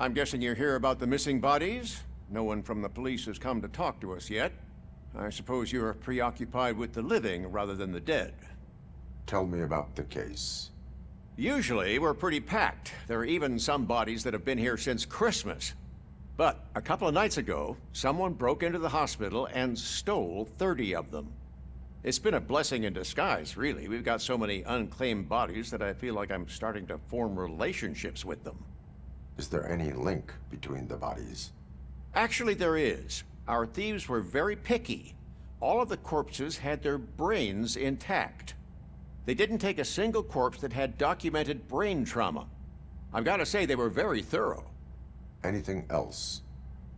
I'm guessing you're here about the missing bodies? No one from the police has come to talk to us yet. I suppose you're preoccupied with the living rather than the dead. Tell me about the case. Usually, we're pretty packed. There are even some bodies that have been here since Christmas. But a couple of nights ago, someone broke into the hospital and stole 30 of them. It's been a blessing in disguise, really. We've got so many unclaimed bodies that I feel like I'm starting to form relationships with them. Is there any link between the bodies? Actually, there is. Our thieves were very picky. All of the corpses had their brains intact. They didn't take a single corpse that had documented brain trauma. I've got to say, they were very thorough. Anything else?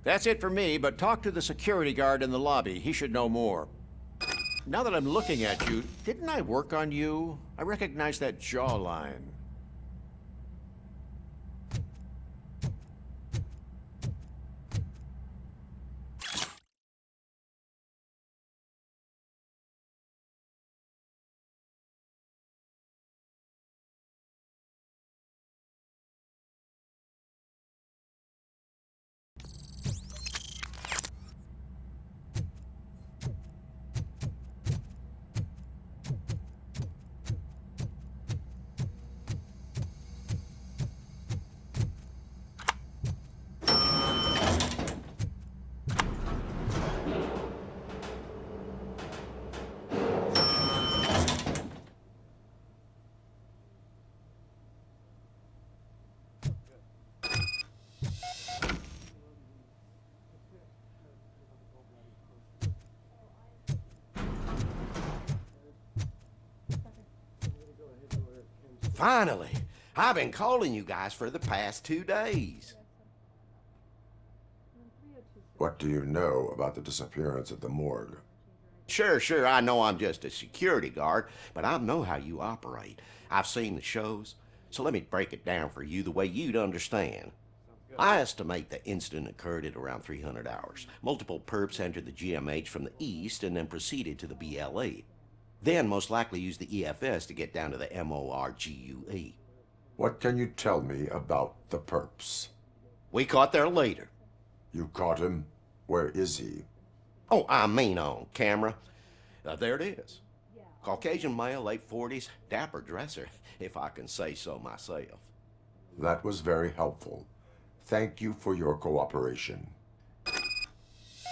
That's it for me, but talk to the security guard in the lobby. He should know more. Now that I'm looking at you, didn't I work on you? I recognize that jawline. Finally! I've been calling you guys for the past 2 days. What do you know about the disappearance at the morgue? Sure, I know I'm just a security guard, but I know how you operate. I've seen the shows, so let me break it down for you the way you'd understand. I estimate the incident occurred at around 300 hours. Multiple perps entered the GMH from the east and then proceeded to the BLE. Then most likely used the EFS to get down to the MORGUE. What can you tell me about the perps? We caught their leader. You caught him? Where is he? Oh, I mean on camera. There it is. Caucasian male, late 40s, dapper dresser, if I can say so myself. That was very helpful. Thank you for your cooperation.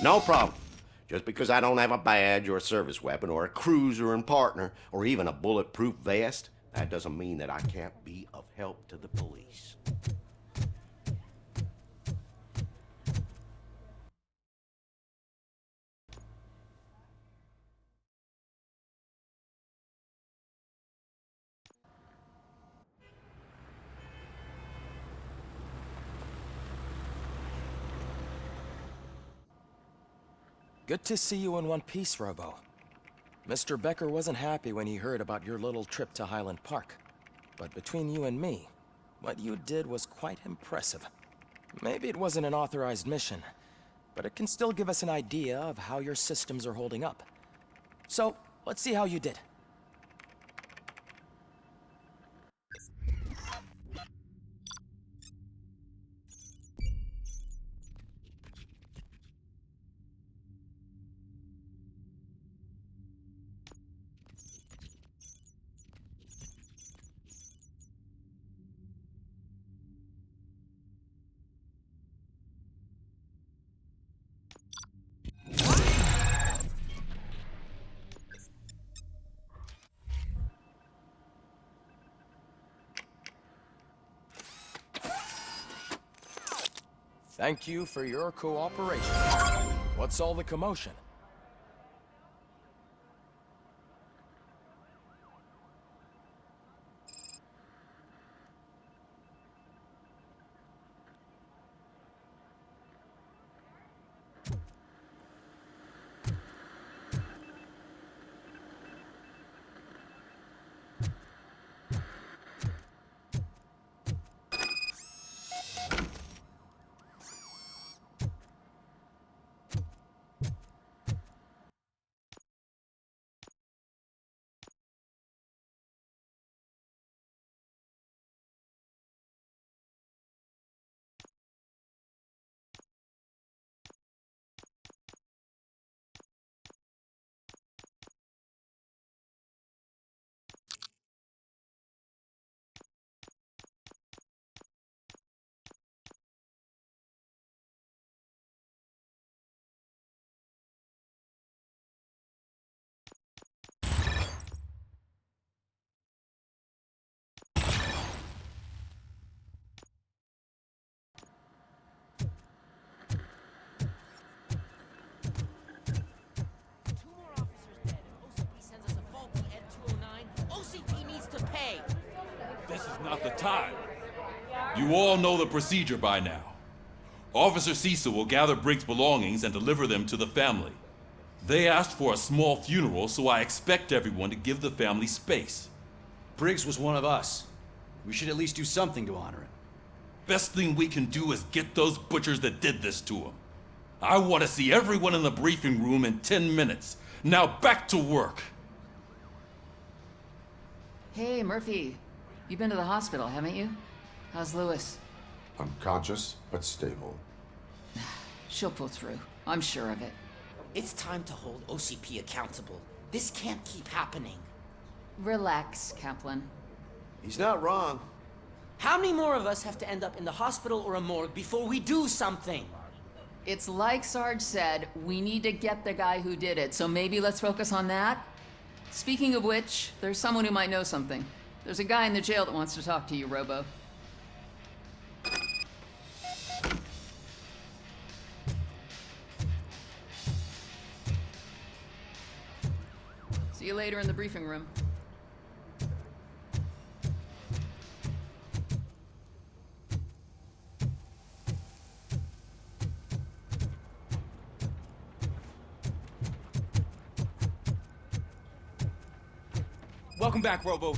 No problem. Just because I don't have a badge or a service weapon or a cruiser and partner or even a bulletproof vest, that doesn't mean that I can't be of help to the police. Good to see you in one piece, Robo. Mr. Becker wasn't happy when he heard about your little trip to Highland Park. But between you and me, what you did was quite impressive. Maybe it wasn't an authorized mission, but it can still give us an idea of how your systems are holding up. So, let's see how you did. Thank you for your cooperation. What's all the commotion? This is not the time. You all know the procedure by now. Officer Cecil will gather Briggs' belongings and deliver them to the family. They asked for a small funeral, so I expect everyone to give the family space. Briggs was one of us. We should at least do something to honor him. Best thing we can do is get those butchers that did this to him. I want to see everyone in the briefing room in 10 minutes. Now back to work. Hey, Murphy. You've been to the hospital, haven't you? How's Lewis? Unconscious but stable. She'll pull through. I'm sure of it. It's time to hold OCP accountable. This can't keep happening. Relax, Kaplan. He's not wrong. How many more of us have to end up in the hospital or a morgue before we do something? It's like Sarge said, we need to get the guy who did it, so maybe let's focus on that? Speaking of which, there's someone who might know something. There's a guy in the jail that wants to talk to you, Robo. See you later in the briefing room. Welcome back, Robo.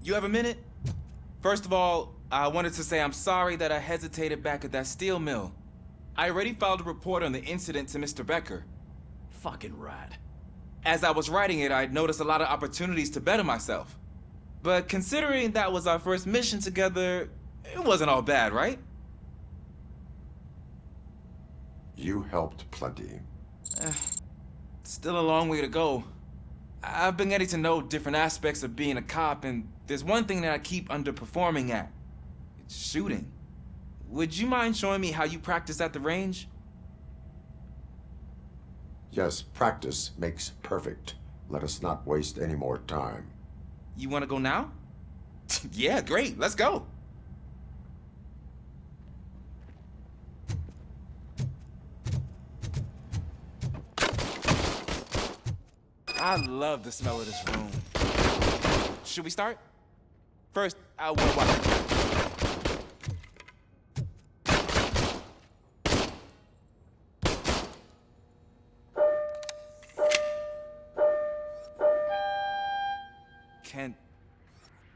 You have a minute? First of all, I wanted to say I'm sorry that I hesitated back at that steel mill. I already filed a report on the incident to Mr. Becker. Fucking rad. As I was writing it, I'd noticed a lot of opportunities to better myself. But considering that was our first mission together, it wasn't all bad, right? You helped plenty. Still a long way to go. I've been getting to know different aspects of being a cop, and there's one thing that I keep underperforming at. It's shooting. Would you mind showing me how you practice at the range? Yes, practice makes perfect. Let us not waste any more time. You want to go now? Yeah, great. Let's go. I love the smell of this room. Should we start? First, I want to watch.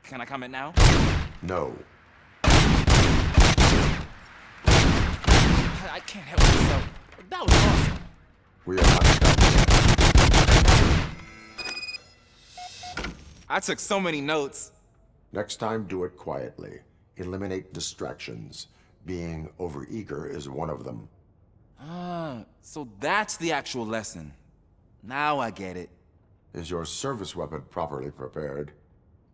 Can I comment now? No. I can't help myself. That was awesome. We are not done yet. I took so many notes. Next time, do it quietly. Eliminate distractions. Being overeager is one of them. So that's the actual lesson. Now I get it. Is your service weapon properly prepared?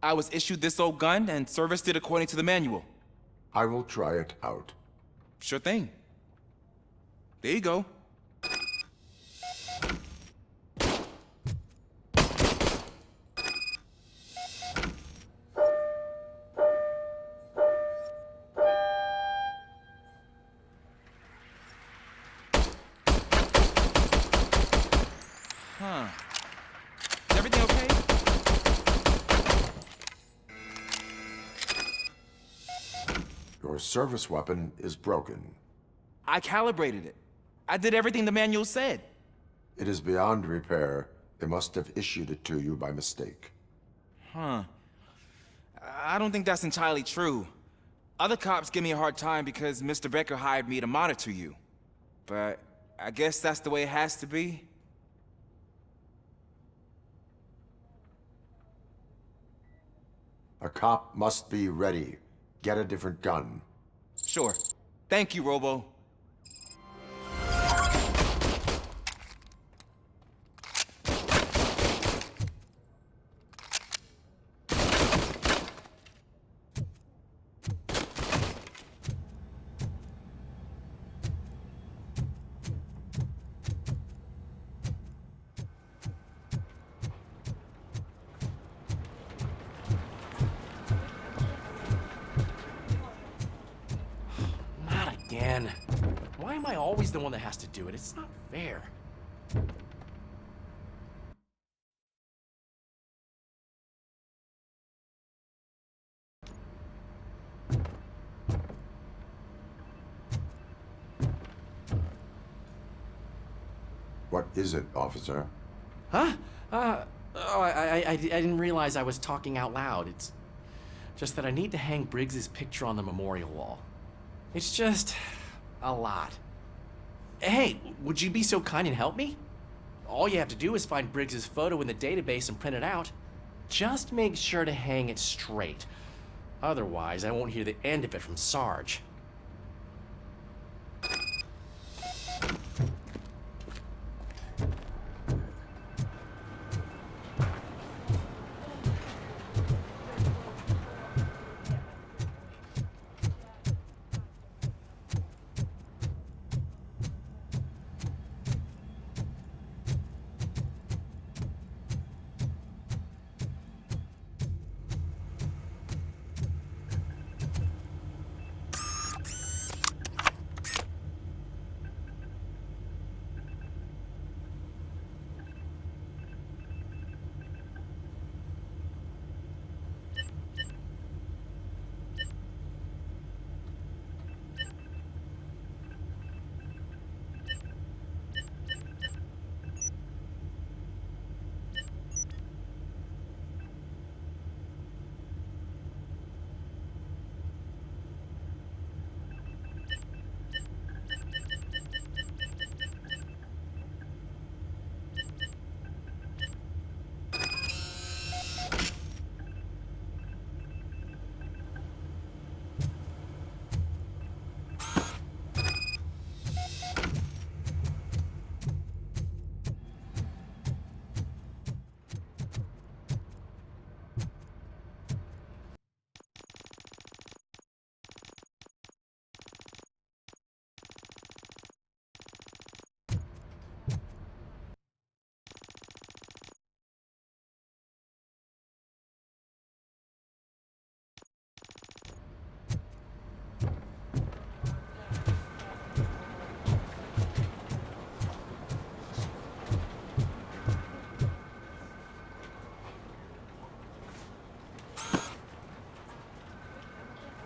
I was issued this old gun and serviced it according to the manual. I will try it out. Sure thing. There you go. Huh. Is everything okay? Your service weapon is broken. I calibrated it. I did everything the manual said. It is beyond repair. They must have issued it to you by mistake. Huh. I don't think that's entirely true. Other cops give me a hard time because Mr. Becker hired me to monitor you. But I guess that's the way it has to be. A cop must be ready. Get a different gun. Sure. Thank you, Robo. Again. Why am I always the one that has to do it? It's not fair. is it, officer? Huh? I didn't realize I was talking out loud. It's just that I need to hang Briggs's picture on the memorial wall. It's just a lot. Hey, would you be so kind and help me? All you have to do is find Briggs's photo in the database and print it out. Just make sure to hang it straight. Otherwise, I won't hear the end of it from Sarge.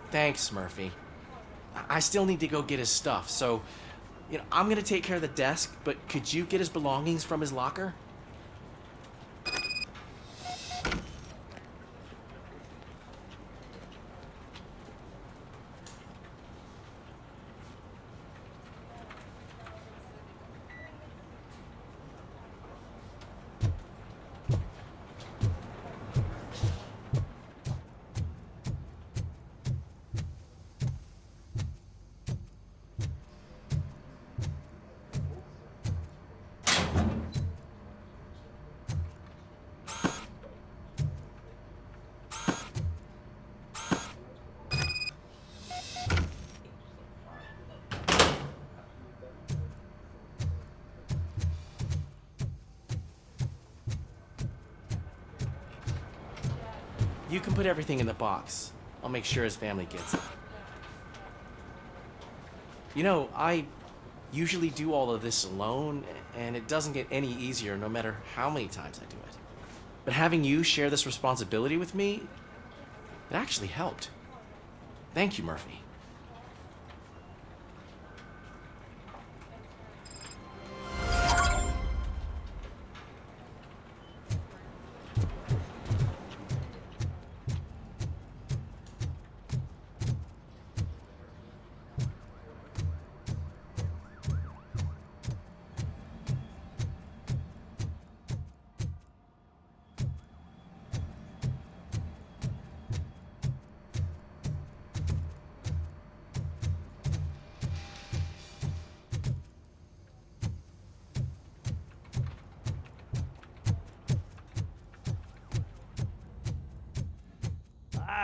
Thanks, Murphy. I still need to go get his stuff, so, I'm gonna take care of the desk, but could you get his belongings from his locker? You can put everything in the box. I'll make sure his family gets it. I usually do all of this alone, and it doesn't get any easier no matter how many times I do it. But having you share this responsibility with me, it actually helped. Thank you, Murphy.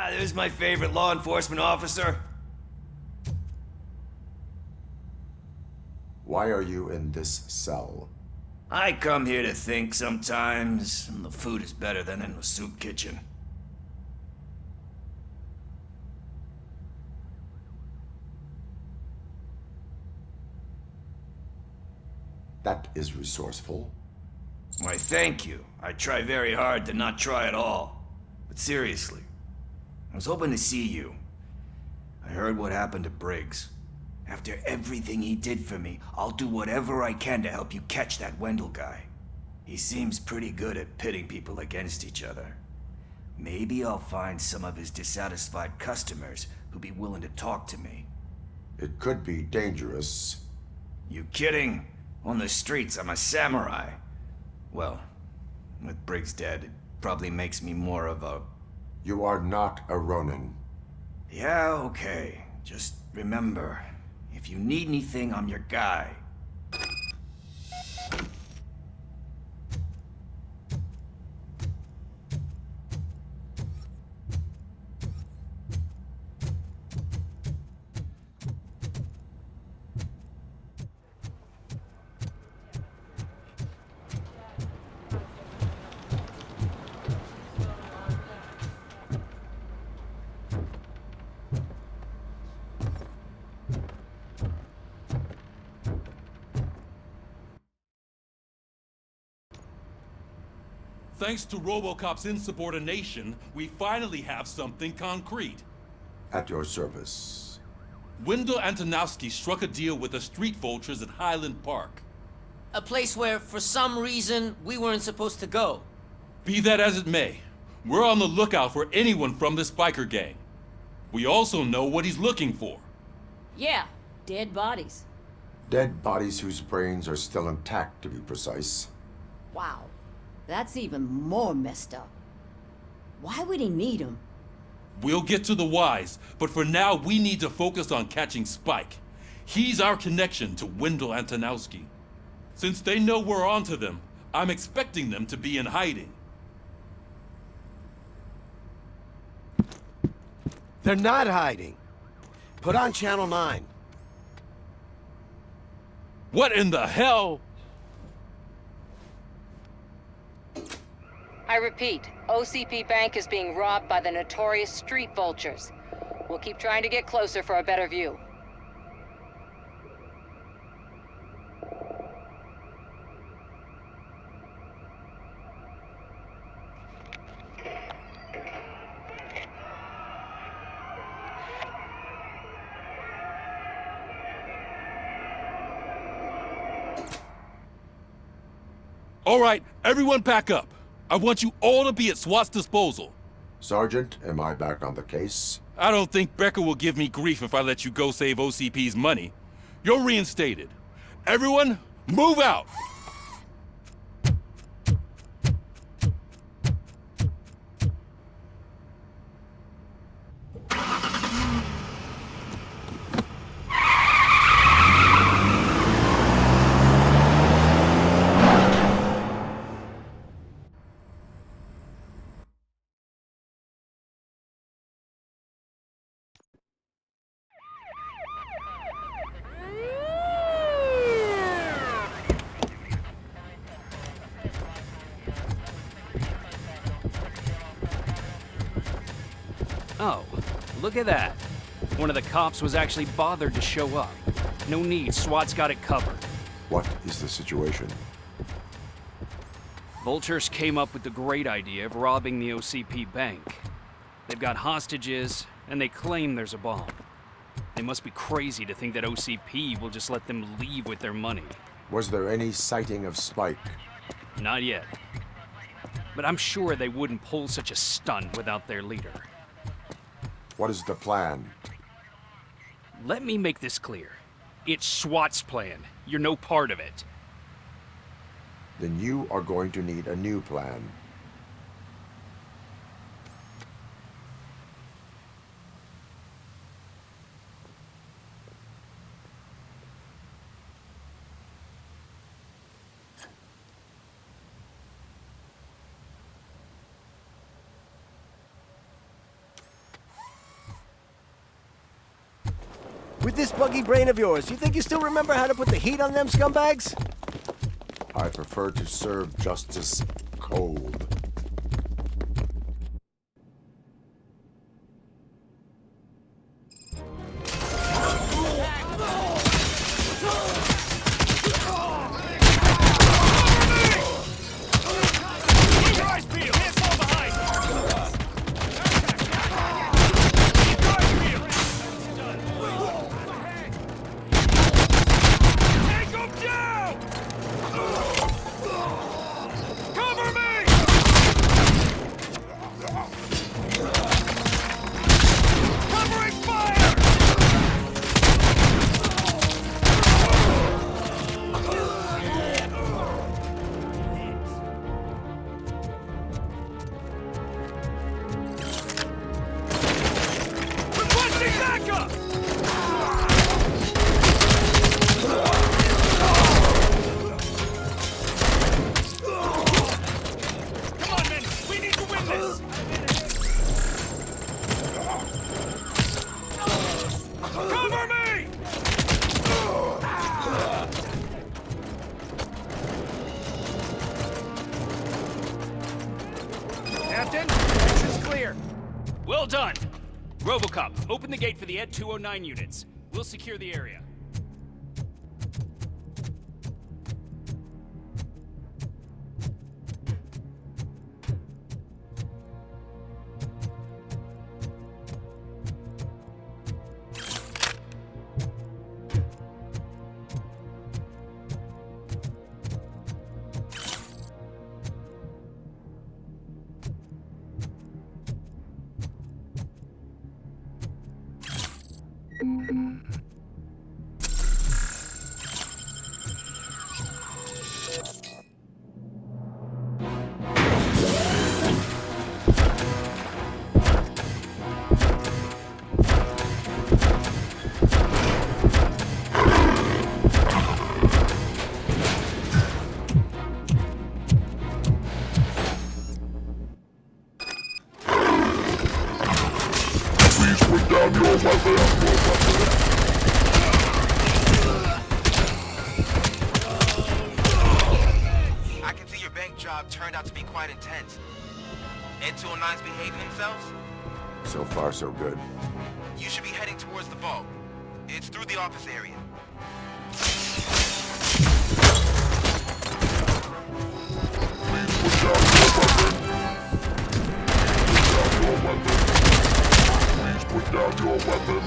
There's my favorite law enforcement officer. Why are you in this cell? I come here to think sometimes, and the food is better than in the soup kitchen. That is resourceful. Why, thank you. I try very hard to not try at all. But seriously, I was hoping to see you. I heard what happened to Briggs. After everything he did for me, I'll do whatever I can to help you catch that Wendell guy. He seems pretty good at pitting people against each other. Maybe I'll find some of his dissatisfied customers who'd be willing to talk to me. It could be dangerous. You kidding? On the streets, I'm a samurai. Well, with Briggs dead, it probably makes me more of a... You are not a Ronin. Yeah, okay. Just remember, if you need anything, I'm your guy. Thanks to Robocop's insubordination, we finally have something concrete. At your service. Wendell Antonowski struck a deal with the street vultures at Highland Park. A place where, for some reason, we weren't supposed to go. Be that as it may, we're on the lookout for anyone from this biker gang. We also know what he's looking for. Yeah, dead bodies. Dead bodies whose brains are still intact, to be precise. Wow, that's even more messed up. Why would he need them? We'll get to the whys, but for now we need to focus on catching Spike. He's our connection to Wendell Antonowski. Since they know we're onto them, I'm expecting them to be in hiding. They're not hiding. Put on Channel 9. What in the hell? I repeat, OCP Bank is being robbed by the notorious street vultures. We'll keep trying to get closer for a better view. All right, everyone back up. I want you all to be at SWAT's disposal. Sergeant, am I back on the case? I don't think Becker will give me grief if I let you go save OCP's money. You're reinstated. Everyone, move out! Oh, look at that. One of the cops was actually bothered to show up. No need, SWAT's got it covered. What is the situation? Vultures came up with the great idea of robbing the OCP bank. They've got hostages, and they claim there's a bomb. They must be crazy to think that OCP will just let them leave with their money. Was there any sighting of Spike? Not yet. But I'm sure they wouldn't pull such a stunt without their leader. What is the plan? Let me make this clear. It's SWAT's plan. You're no part of it. Then you are going to need a new plan. With this buggy brain of yours, you think you still remember how to put the heat on them scumbags? I prefer to serve justice cold. up! Come on, men! We need to win this! Cover me! Captain, exit's clear. Well done! Robocop, open the gate for the Ed 209 units. We'll secure the area. I can see your bank job turned out to be quite intense. Ed 209's behaving themselves? So far, so good. You should be heading towards the vault. It's through the office area. Please put down your weapon.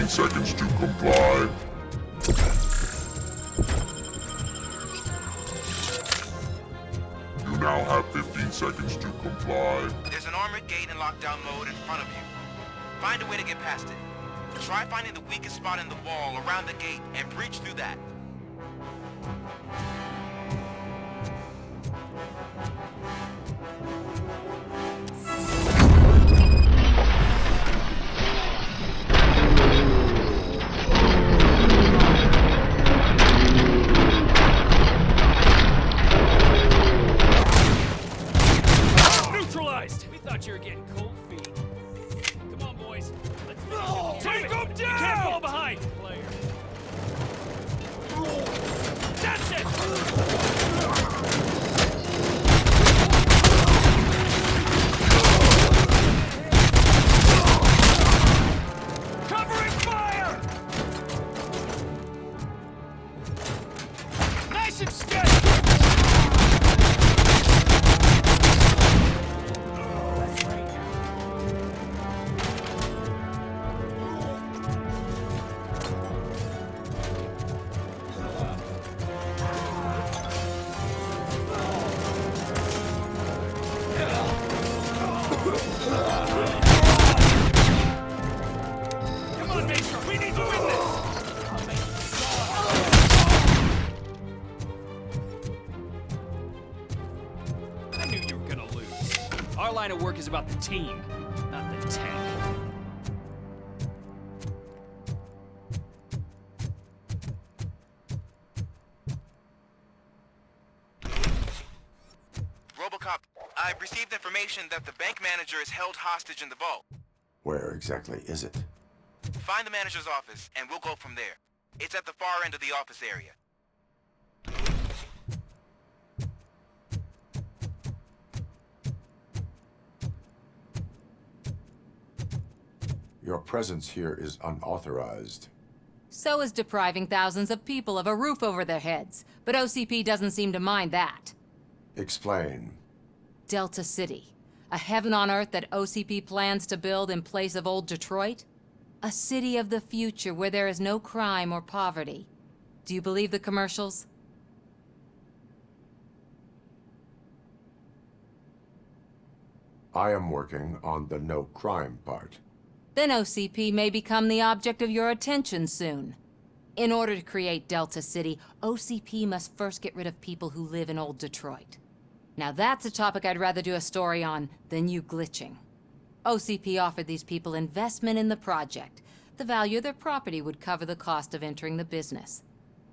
Seconds to comply. You now have 15 seconds to comply. There's an armored gate in lockdown mode in front of you. Find a way to get past it. Try finding the weakest spot in the wall around the gate and breach through that. Neutralized! We thought you were getting cold feet. Come on, boys. Let's finish it. Take him down! You can't fall behind, player. That's it! Covering fire! Nice and steady! Come on, Major! We need to win this! I knew you were gonna lose. Our line of work is about the team, not the tank. Robocop, I've received information that the bank manager is held hostage in the vault. Where exactly is it? Find the manager's office, and we'll go from there. It's at the far end of the office area. Your presence here is unauthorized. So is depriving thousands of people of a roof over their heads. But OCP doesn't seem to mind that. Explain. Delta City. A heaven on earth that OCP plans to build in place of old Detroit? A city of the future where there is no crime or poverty. Do you believe the commercials? I am working on the no crime part. Then OCP may become the object of your attention soon. In order to create Delta City, OCP must first get rid of people who live in Old Detroit. Now that's a topic I'd rather do a story on than you glitching. OCP offered these people investment in the project. The value of their property would cover the cost of entering the business.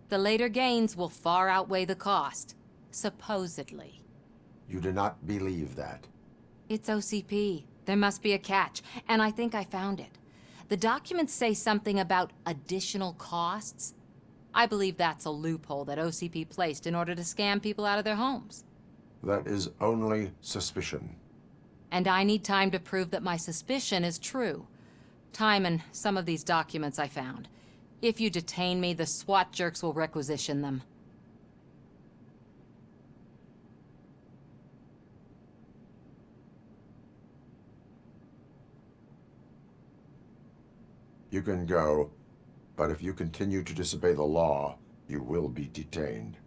The later gains will far outweigh the cost, supposedly. You do not believe that? It's OCP. There must be a catch, and I think I found it. The documents say something about additional costs. I believe that's a loophole that OCP placed in order to scam people out of their homes. That is only suspicion. And I need time to prove that my suspicion is true. Time and some of these documents I found. If you detain me, the SWAT jerks will requisition them. You can go, but if you continue to disobey the law, you will be detained.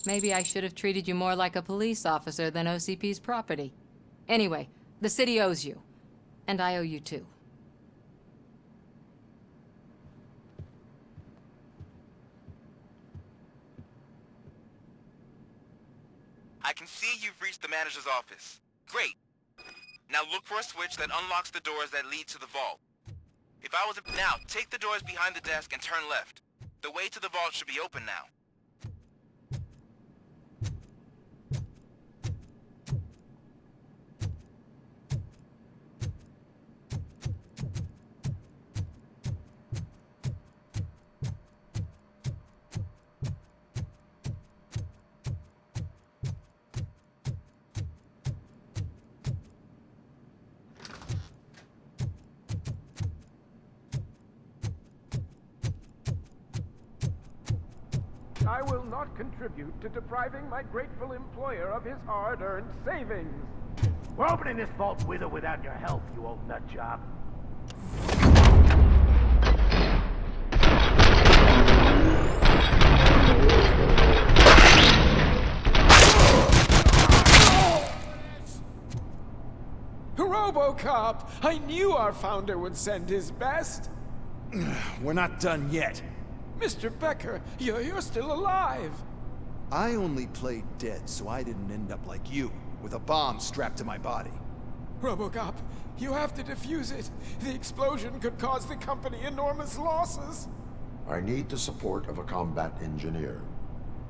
Maybe I should have treated you more like a police officer than OCP's property. Anyway, the city owes you. And I owe you too. I can see you've reached the manager's office. Great. Now look for a switch that unlocks the doors that lead to the vault. If I was now, take the doors behind the desk and turn left. The way to the vault should be open now. I will not contribute to depriving my grateful employer of his hard-earned savings. We're opening this vault with or without your help, you old nut job. Robocop! I knew our founder would send his best. We're not done yet. Mr. Becker, you're still alive. I only played dead so I didn't end up like you, with a bomb strapped to my body. Robocop, you have to defuse it. The explosion could cause the company enormous losses. I need the support of a combat engineer.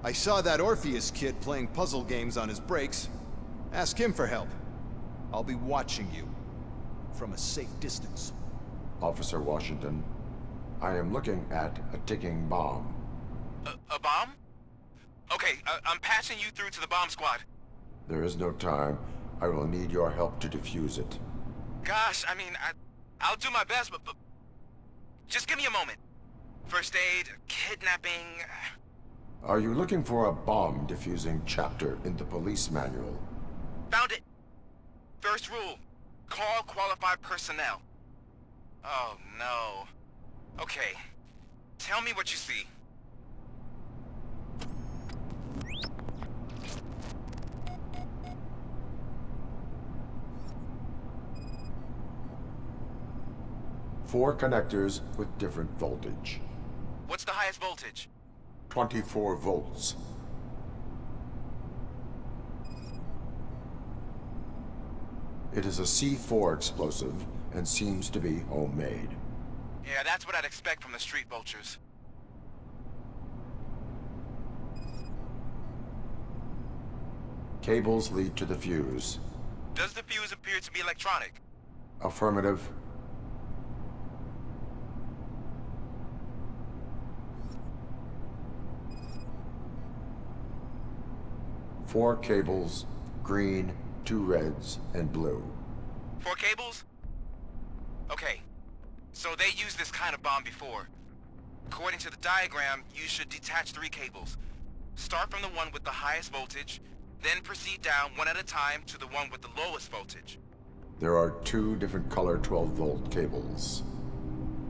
I saw that Orpheus kid playing puzzle games on his breaks. Ask him for help. I'll be watching you. From a safe distance. Officer Washington, I am looking at a ticking bomb. A bomb? Okay, I'm passing you through to the bomb squad. There is no time. I will need your help to defuse it. Gosh, I mean, I'll do my best, but just give me a moment. First aid, kidnapping... Are you looking for a bomb defusing chapter in the police manual? Found it. First rule, call qualified personnel. Oh, no. Okay, tell me what you see. Four connectors with different voltage. What's the highest voltage? 24 volts. It is a C4 explosive and seems to be homemade. Yeah, that's what I'd expect from the street vultures. Cables lead to the fuse. Does the fuse appear to be electronic? Affirmative. Four cables, green, 2 reds, and blue. 4 cables? Okay, so they used this kind of bomb before. According to the diagram, you should detach 3 cables. Start from the one with the highest voltage, then proceed down one at a time to the one with the lowest voltage. There are 2 different color 12-volt cables.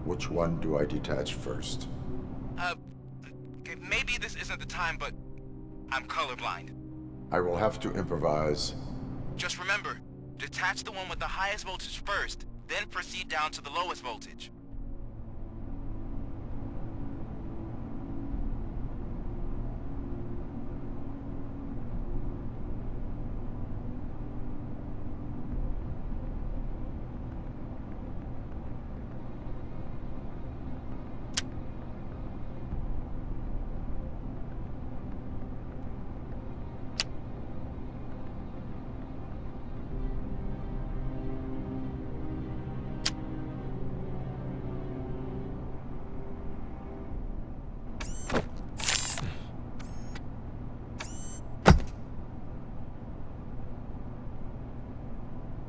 Which one do I detach first? Okay, maybe this isn't the time, but I'm colorblind. I will have to improvise. Just remember, Detach the one with the highest voltage first, then proceed down to the lowest voltage.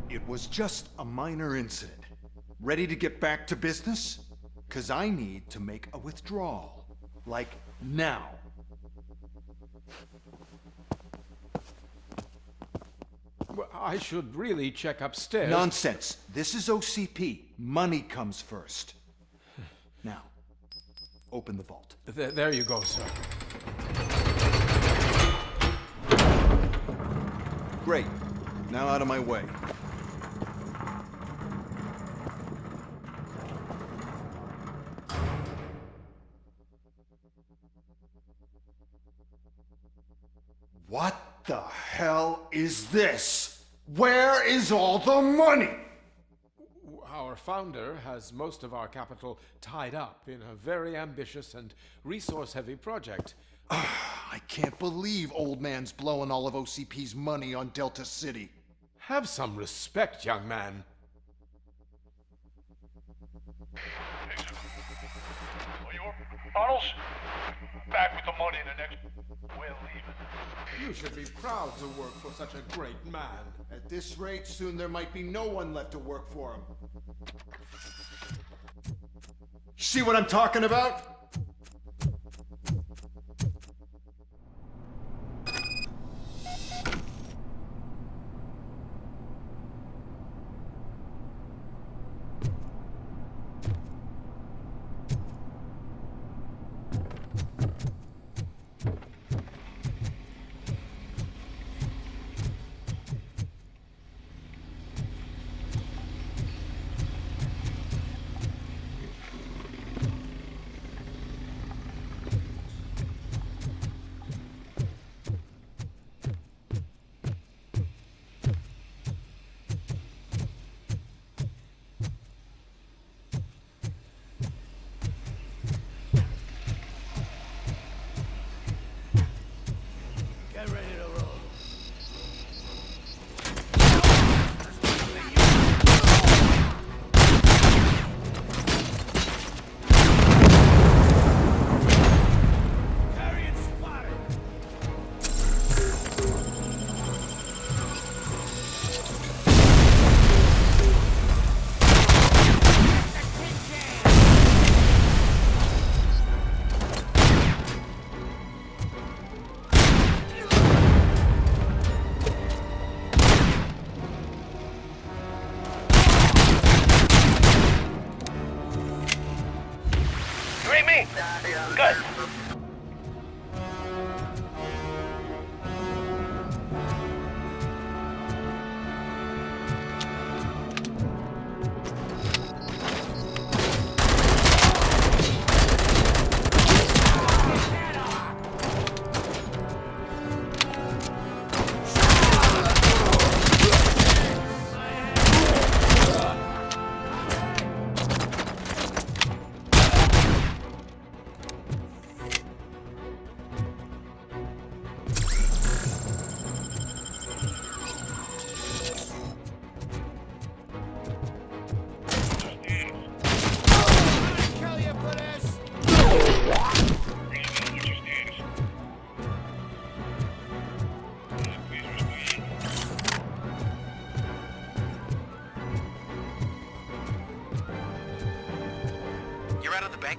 It was just a minor incident. Ready to get back to business? 'Cause I need to make a withdrawal. Like, now. Well, I should really check upstairs. Nonsense. This is OCP. Money comes first. Now, open the vault. There you go, sir. Great. Now out of my way. What the hell is this? Where is all the money? Our founder has most of our capital tied up in a very ambitious and resource-heavy project. I can't believe old man's blowing all of OCP's money on Delta City. Have some respect, young man. Arnold, back with the money in the next... We're leaving. You should be proud to work for such a great man. At this rate, soon there might be no one left to work for him. See what I'm talking about? Good.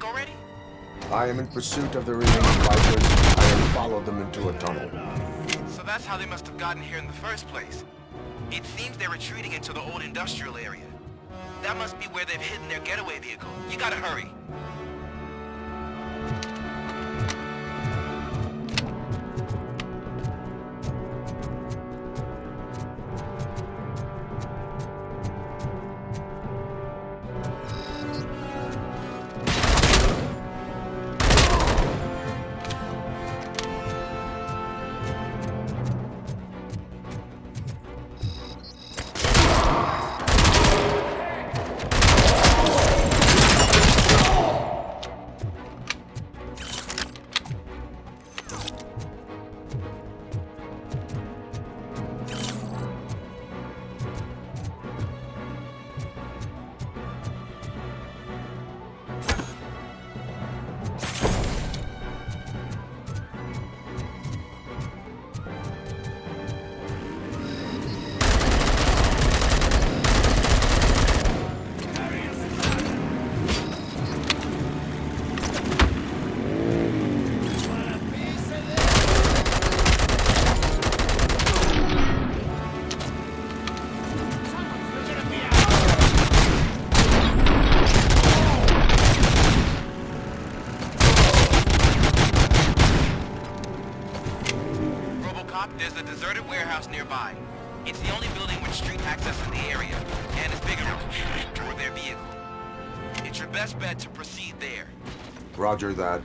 Already? I am in pursuit of the remaining bikers. I have followed them into a tunnel. So that's how they must have gotten here in the first place. It seems they're retreating into the old industrial area. That must be where they've hidden their getaway vehicle. You gotta hurry. Doc, there's a deserted warehouse nearby. It's the only building with street access in the area, and it's big enough to store their vehicle. It's your best bet to proceed there. Roger that.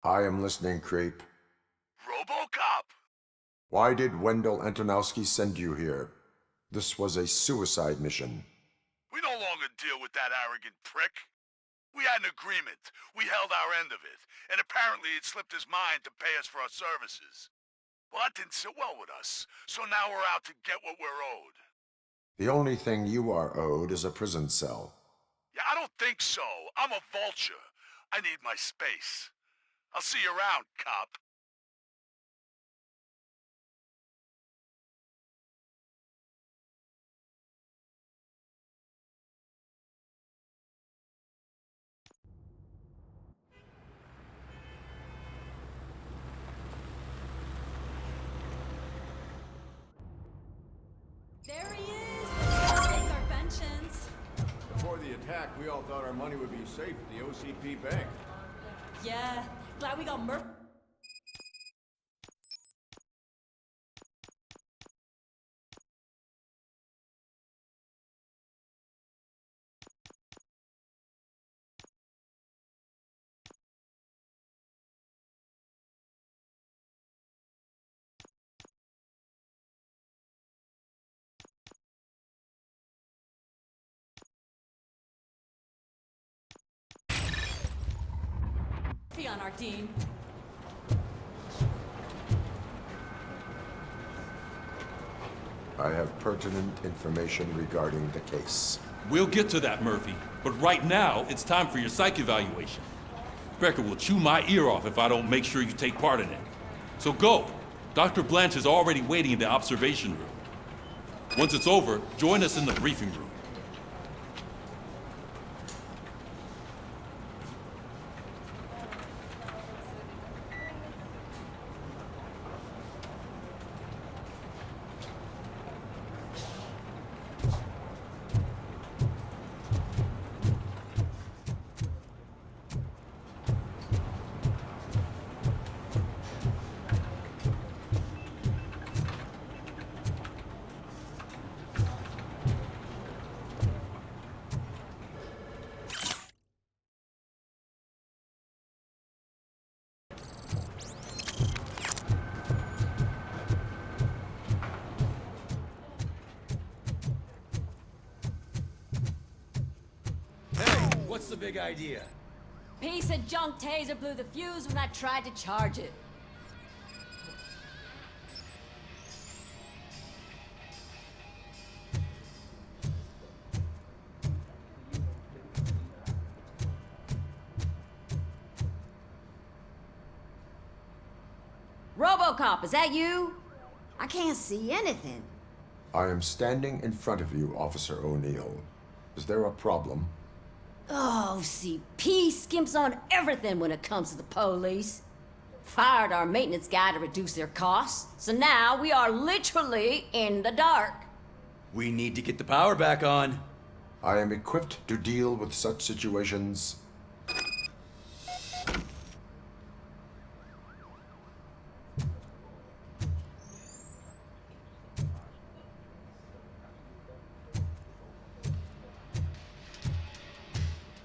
I am listening, creep. Robocop! Why did Wendell Antonowski send you here? This was a suicide mission. We no longer deal with that arrogant prick. We had an agreement. We held our end of it. And apparently it slipped his mind to pay us for our services. Well, that didn't sit well with us. So now we're out to get what we're owed. The only thing you are owed is a prison cell. Yeah, I don't think so. I'm a vulture. I need my space. I'll see you around, cop. There he is! Let's take our pensions. Before the attack, we all thought our money would be safe at the OCP bank. Yeah, glad we got Murphy. On our team. I have pertinent information regarding the case. We'll get to that, Murphy. But right now, it's time for your psych evaluation. Becker will chew my ear off if I don't make sure you take part in it. So go. Dr. Blanche is already waiting in the observation room. Once it's over, join us in the briefing room. What's the big idea? Piece of junk taser blew the fuse when I tried to charge it. Robocop, is that you? I can't see anything. I am standing in front of you, Officer O'Neill. Is there a problem? Oh, OCP skimps on everything when it comes to the police. Fired our maintenance guy to reduce their costs, so now we are literally in the dark. We need to get the power back on. I am equipped to deal with such situations.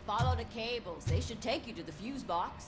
Follow the cables. They should take you to the fuse box.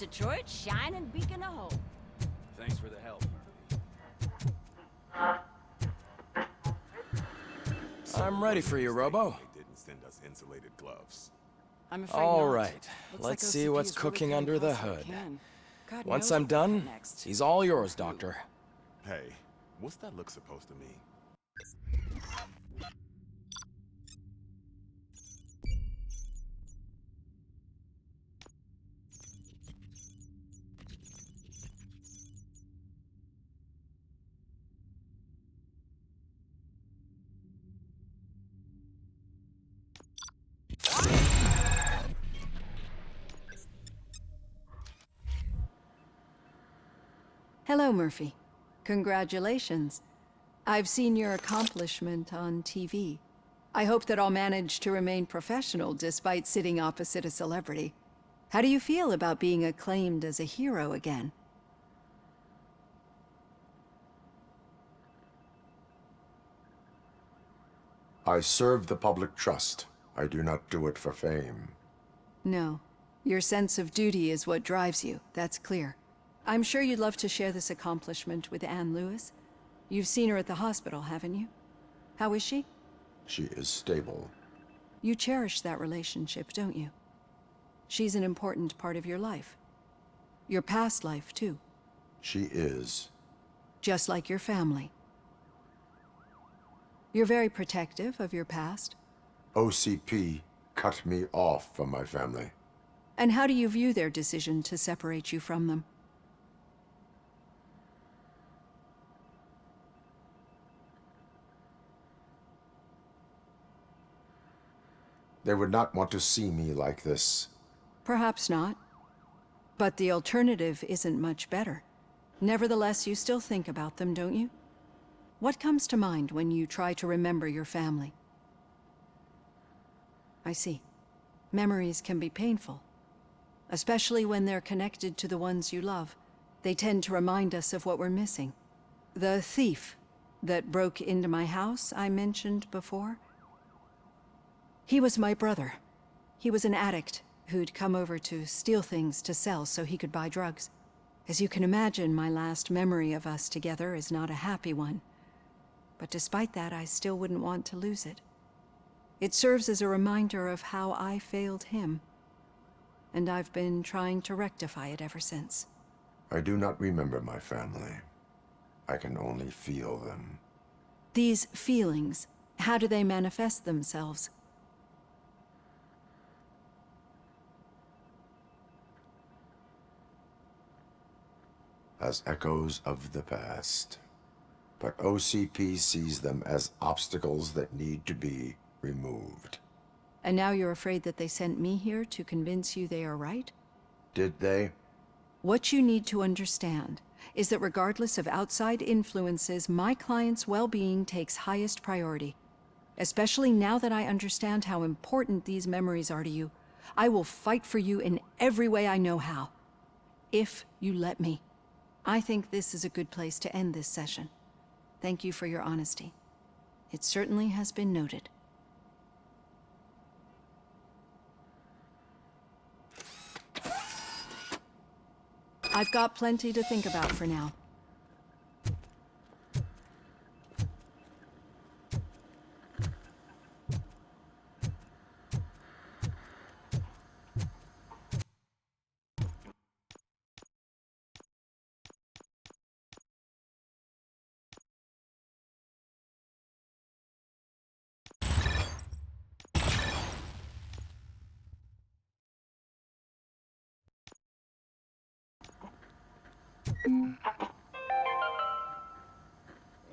Detroit's shining beacon of hope. Thanks for the help, I'm ready for you, Robo. They didn't send us insulated gloves. I'm afraid All not. right, Looks let's like see OCP what's is really cooking cutting under the costs where it hood. can. God Once knows I'm what done, will next. he's all yours, Doctor. Hey, what's that look supposed to mean? Hello, Murphy. Congratulations. I've seen your accomplishment on TV. I hope that I'll manage to remain professional despite sitting opposite a celebrity. How do you feel about being acclaimed as a hero again? I serve the public trust. I do not do it for fame. No. Your sense of duty is what drives you, that's clear. I'm sure you'd love to share this accomplishment with Anne Lewis. You've seen her at the hospital, haven't you? How is she? She is stable. You cherish that relationship, don't you? She's an important part of your life. Your past life, too. She is. Just like your family. You're very protective of your past. OCP cut me off from my family. And how do you view their decision to separate you from them? They would not want to see me like this. Perhaps not. But the alternative isn't much better. Nevertheless, you still think about them, don't you? What comes to mind when you try to remember your family? I see. Memories can be painful. Especially when they're connected to the ones you love. They tend to remind us of what we're missing. The thief that broke into my house I mentioned before? He was my brother. He was an addict who'd come over to steal things to sell so he could buy drugs. As you can imagine, my last memory of us together is not a happy one. But despite that, I still wouldn't want to lose it. It serves as a reminder of how I failed him. And I've been trying to rectify it ever since. I do not remember my family. I can only feel them. These feelings, how do they manifest themselves? As echoes of the past. But OCP sees them as obstacles that need to be removed. And now you're afraid that they sent me here to convince you they are right? Did they? What you need to understand is that regardless of outside influences, my client's well-being takes highest priority. Especially now that I understand how important these memories are to you. I will fight for you in every way I know how. If you let me. I think this is a good place to end this session. Thank you for your honesty. It certainly has been noted. I've got plenty to think about for now.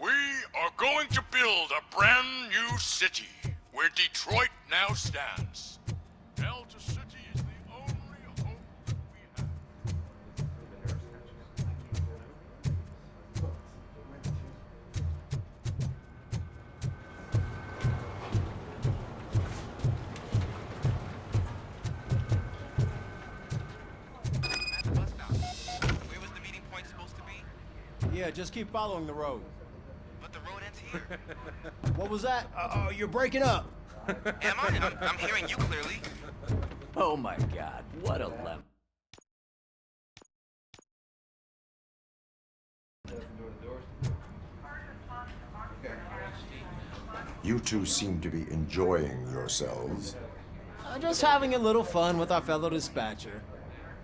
We are going to build a brand new city where Detroit now stands. Delta City is the only hope that we have. Where was the meeting point supposed to be? Yeah, just keep following the road. But the road ends here. What was that? Oh, you're breaking up. Am I? I'm hearing you clearly. Oh my God, what a lemon. You two seem to be enjoying yourselves. Just having a little fun with our fellow dispatcher.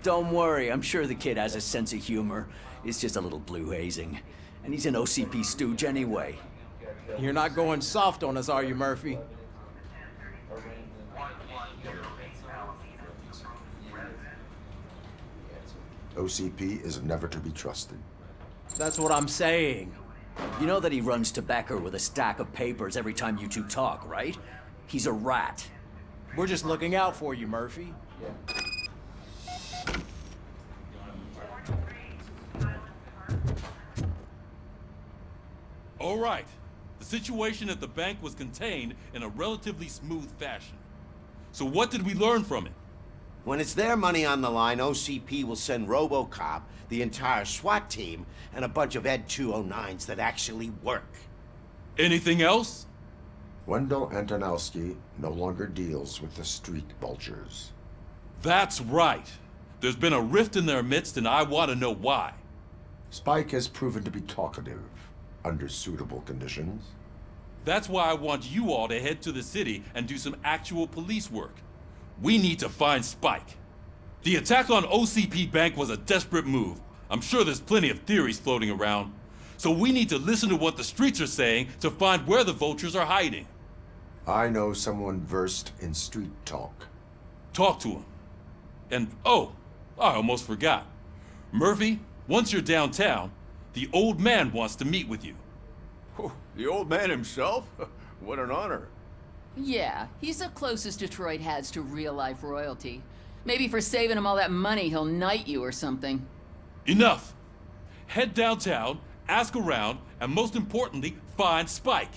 Don't worry, I'm sure the kid has a sense of humor. It's just a little blue hazing. And he's an OCP stooge anyway. You're not going soft on us, are you, Murphy? OCP is never to be trusted. That's what I'm saying. You know that he runs tobacco with a stack of papers every time you two talk, right? He's a rat. We're just looking out for you, Murphy. All right. The situation at the bank was contained in a relatively smooth fashion. So what did we learn from it? When it's their money on the line, OCP will send Robocop, the entire SWAT team, and a bunch of Ed 209s that actually work. Anything else? Wendell Antonowski no longer deals with the street vultures. That's right. There's been a rift in their midst, and I want to know why. Spike has proven to be talkative under suitable conditions. That's why I want you all to head to the city and do some actual police work. We need to find Spike. The attack on OCP Bank was a desperate move. I'm sure there's plenty of theories floating around. So we need to listen to what the streets are saying to find where the vultures are hiding. I know someone versed in street talk. Talk to him. And, oh, I almost forgot. Murphy, once you're downtown, the old man wants to meet with you. Oh, the old man himself? What an honor. Yeah, he's the closest Detroit has to real-life royalty. Maybe for saving him all that money, he'll knight you or something. Enough! Head downtown, ask around, and most importantly, find Spike.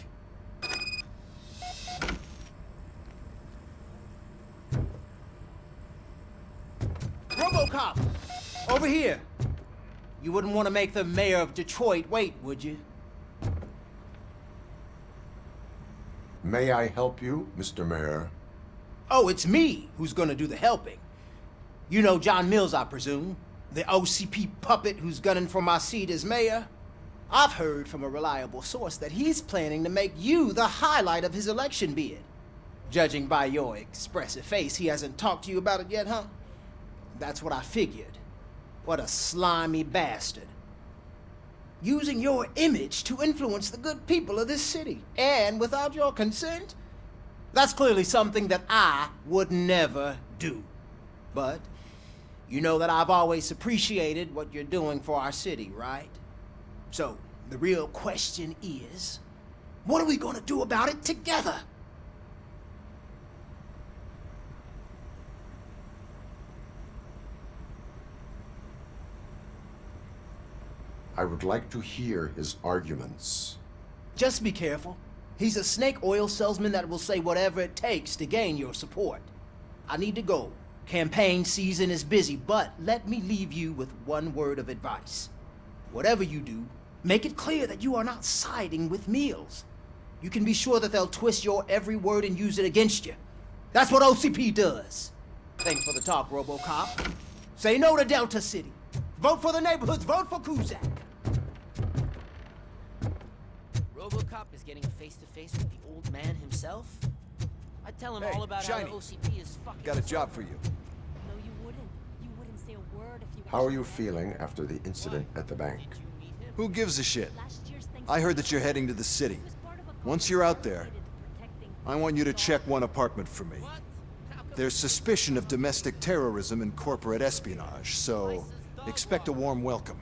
Robocop! Over here! You wouldn't want to make the mayor of Detroit wait, would you? May I help you, Mr. Mayor? Oh, it's me who's gonna do the helping. You know John Mills, I presume? The OCP puppet who's gunning for my seat as mayor? I've heard from a reliable source that he's planning to make you the highlight of his election bid. Judging by your expressive face, he hasn't talked to you about it yet, huh? That's what I figured. What a slimy bastard. Using your image to influence the good people of this city, and without your consent? That's clearly something that I would never do. But you know that I've always appreciated what you're doing for our city, right? So, the real question is, what are we gonna do about it together? I would like to hear his arguments. Just be careful. He's a snake oil salesman that will say whatever it takes to gain your support. I need to go. Campaign season is busy, but let me leave you with one word of advice. Whatever you do, make it clear that you are not siding with Mills. You can be sure that they'll twist your every word and use it against you. That's what OCP does. Thanks for the talk, Robocop. Say no to Delta City. Vote for the neighborhoods. Vote for Kuzak. Robocop is getting face-to-face with the old man himself? I tell him Hey, all about Shiny. how the OCP is fucking... Got a job for you. No, you wouldn't. You wouldn't say a word if you... How are you feeling after the incident at the bank? Who gives a shit? I heard that you're heading to the city. Once you're out there, I want you to check one apartment for me. There's suspicion of domestic terrorism and corporate espionage, so expect a warm welcome.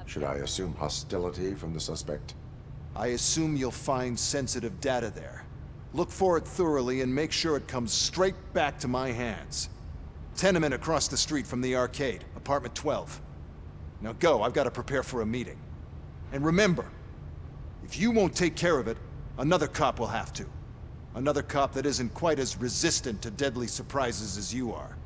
Should I assume hostility from the suspect? I assume you'll find sensitive data there. Look for it thoroughly and make sure it comes straight back to my hands. Tenement across the street from the arcade, apartment 12. Now go, I've got to prepare for a meeting. And remember, if you won't take care of it, another cop will have to. Another cop that isn't quite as resistant to deadly surprises as you are.